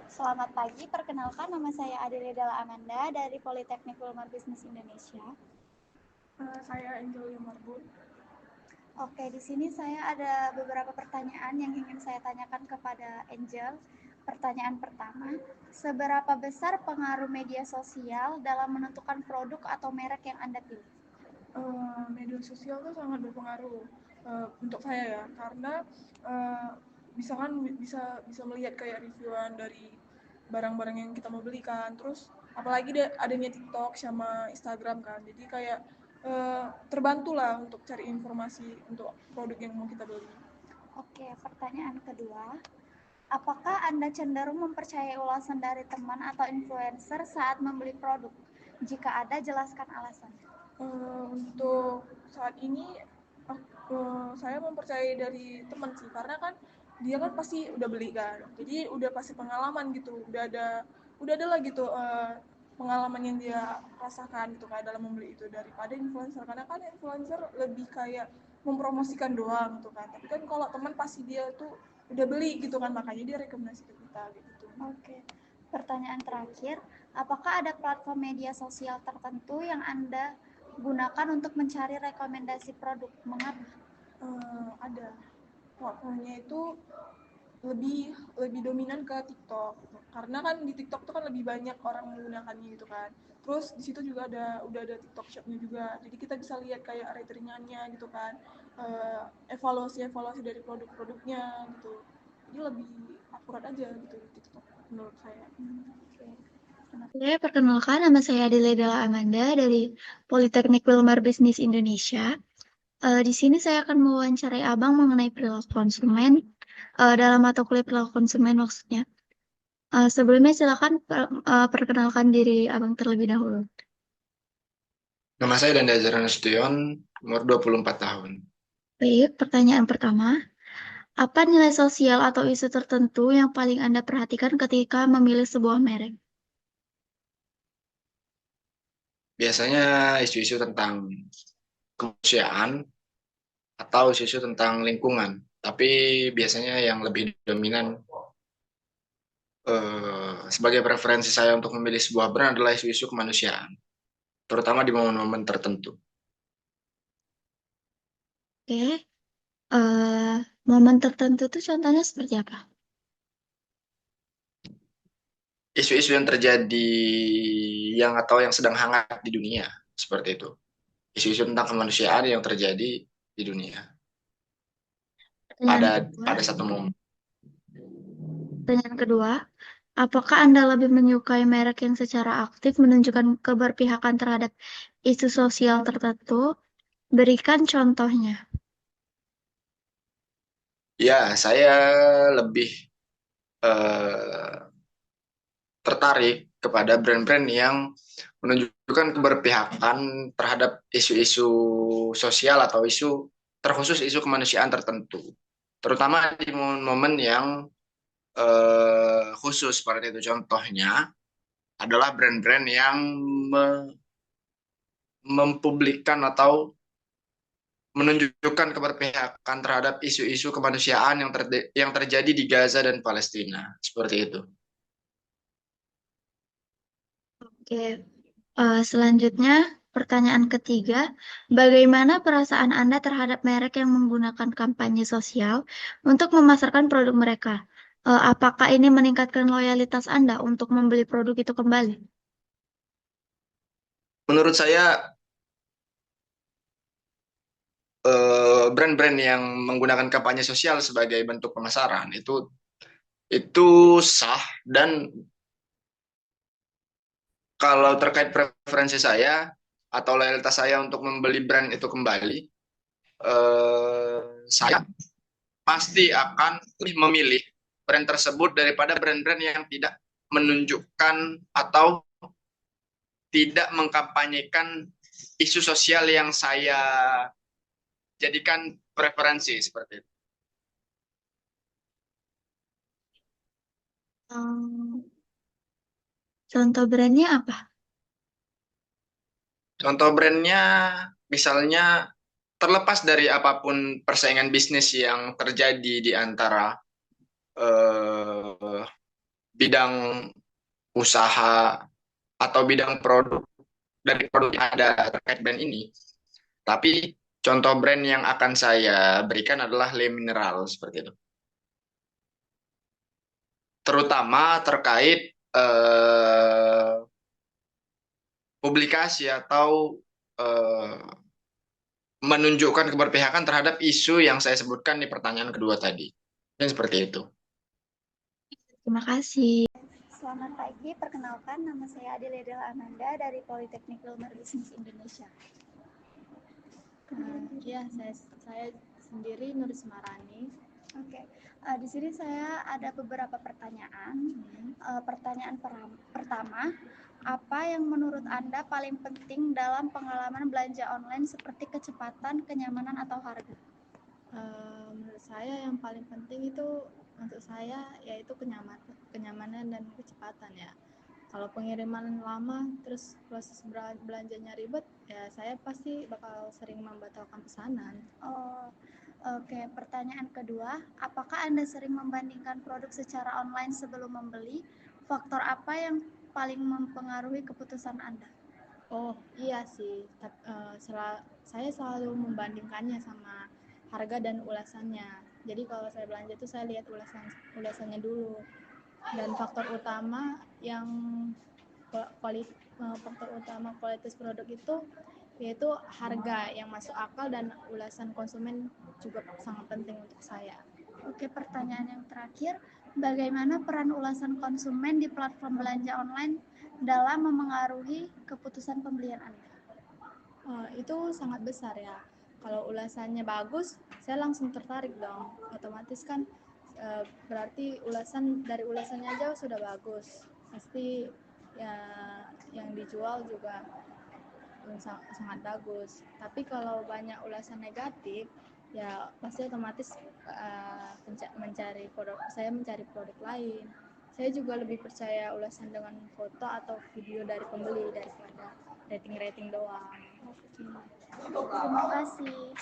Selamat pagi, perkenalkan nama saya Adele Della Amanda dari Politeknik Wilmar Bisnis Indonesia. Saya Angel Yomarbun. Oke, di sini saya ada beberapa pertanyaan yang ingin saya tanyakan kepada Angel. Pertanyaan pertama, seberapa besar pengaruh media sosial dalam menentukan produk atau merek yang Anda pilih? Media sosial itu sangat berpengaruh untuk saya ya, karena misalkan bisa melihat kayak reviewan dari barang-barang yang kita mau beli kan, terus apalagi adanya TikTok sama Instagram kan, jadi kayak terbantu lah untuk cari informasi untuk produk yang mau kita beli. Oke, pertanyaan kedua, apakah Anda cenderung mempercayai ulasan dari teman atau influencer saat membeli produk? Jika ada, jelaskan alasannya. Untuk saat ini saya mempercayai dari teman sih, karena kan dia kan pasti udah beli kan, jadi udah pasti pengalaman gitu, udah ada lah gitu pengalaman yang dia rasakan gitu kayak dalam membeli itu, daripada influencer, karena kan influencer lebih kayak mempromosikan doang gitu kan, tapi kan kalau teman pasti dia tuh udah beli gitu kan, makanya dia rekomendasi ke kita gitu. Oke, pertanyaan terakhir, apakah ada platform media sosial tertentu yang Anda gunakan untuk mencari rekomendasi produk? Mengapa? Ada platformnya itu lebih lebih dominan ke TikTok, karena kan di TikTok tuh kan lebih banyak orang menggunakannya gitu kan. Terus di situ juga udah ada TikTok Shopnya juga, jadi kita bisa lihat kayak rate-ringannya gitu kan, evaluasi dari produk-produknya gitu. Jadi lebih akurat aja gitu di TikTok menurut saya. Oke, perkenalkan nama saya Adele Della Amanda dari Politeknik Wilmar Bisnis Indonesia. Di sini saya akan mewawancarai Abang mengenai perilaku konsumen dalam mata kuliah perilaku konsumen maksudnya. Sebelumnya silakan perkenalkan diri Abang terlebih dahulu. Nama saya Danda Nasution, umur 24 tahun. Baik, pertanyaan pertama. Apa nilai sosial atau isu tertentu yang paling Anda perhatikan ketika memilih sebuah merek? Biasanya isu-isu tentang kemanusiaan atau isu-isu tentang lingkungan. Tapi biasanya yang lebih dominan sebagai preferensi saya untuk memilih sebuah brand adalah isu-isu kemanusiaan, terutama di momen-momen tertentu. Oke, momen tertentu itu contohnya seperti apa? Isu-isu yang terjadi atau yang sedang hangat di dunia, seperti itu. Isu-isu tentang kemanusiaan yang terjadi di dunia Pertanyaan pada kedua, pada satu momen. pertanyaan kedua, apakah Anda lebih menyukai merek yang secara aktif menunjukkan keberpihakan terhadap isu sosial tertentu? Berikan contohnya. Ya, saya lebih eh, tertarik kepada brand-brand yang menunjukkan keberpihakan terhadap isu-isu sosial atau terkhusus isu kemanusiaan tertentu, terutama di momen-momen yang khusus seperti itu. Contohnya adalah brand-brand yang mempublikkan atau menunjukkan keberpihakan terhadap isu-isu kemanusiaan yang terjadi di Gaza dan Palestina, seperti itu. Oke, selanjutnya pertanyaan ketiga, bagaimana perasaan Anda terhadap merek yang menggunakan kampanye sosial untuk memasarkan produk mereka? Apakah ini meningkatkan loyalitas Anda untuk membeli produk itu kembali? Menurut saya brand-brand yang menggunakan kampanye sosial sebagai bentuk pemasaran itu sah, dan kalau terkait preferensi saya atau loyalitas saya untuk membeli brand itu kembali, saya pasti akan lebih memilih brand tersebut daripada brand-brand yang tidak menunjukkan atau tidak mengkampanyekan isu sosial yang saya jadikan preferensi, seperti itu. Hmm, contoh brandnya apa? Contoh brandnya, misalnya, terlepas dari apapun persaingan bisnis yang terjadi di antara eh, bidang usaha atau bidang produk dari produk yang ada terkait brand ini. Tapi contoh brand yang akan saya berikan adalah Le Mineral seperti itu. Terutama terkait publikasi atau eh, menunjukkan keberpihakan terhadap isu yang saya sebutkan di pertanyaan kedua tadi. Dan seperti itu. Terima kasih. Selamat pagi, perkenalkan nama saya Adela Amanda dari Politeknik Wilmar Bisnis Indonesia. Ya, saya sendiri Nur Semarani. Oke, di sini saya ada beberapa pertanyaan. Pertanyaan pertama, apa yang menurut Anda paling penting dalam pengalaman belanja online seperti kecepatan, kenyamanan, atau harga? Menurut saya yang paling penting itu untuk saya yaitu kenyamanan dan kecepatan ya. Kalau pengiriman lama terus proses belanjanya ribet, ya saya pasti bakal sering membatalkan pesanan. Oh, oke. Pertanyaan kedua, apakah Anda sering membandingkan produk secara online sebelum membeli? Faktor apa yang paling mempengaruhi keputusan Anda? Oh iya sih, saya selalu membandingkannya sama harga dan ulasannya. Jadi kalau saya belanja itu saya lihat ulasannya dulu. Dan faktor utama kualitas produk itu yaitu harga yang masuk akal dan ulasan konsumen juga sangat penting untuk saya. Oke, pertanyaan yang terakhir, bagaimana peran ulasan konsumen di platform belanja online dalam memengaruhi keputusan pembelian Anda? Itu sangat besar ya. Kalau ulasannya bagus, saya langsung tertarik dong. Otomatis kan berarti dari ulasannya aja sudah bagus. Pasti ya yang dijual juga sangat bagus. Tapi kalau banyak ulasan negatif, ya pasti otomatis mencari produk lain. Saya juga lebih percaya ulasan dengan foto atau video dari pembeli daripada rating doang. Terima kasih.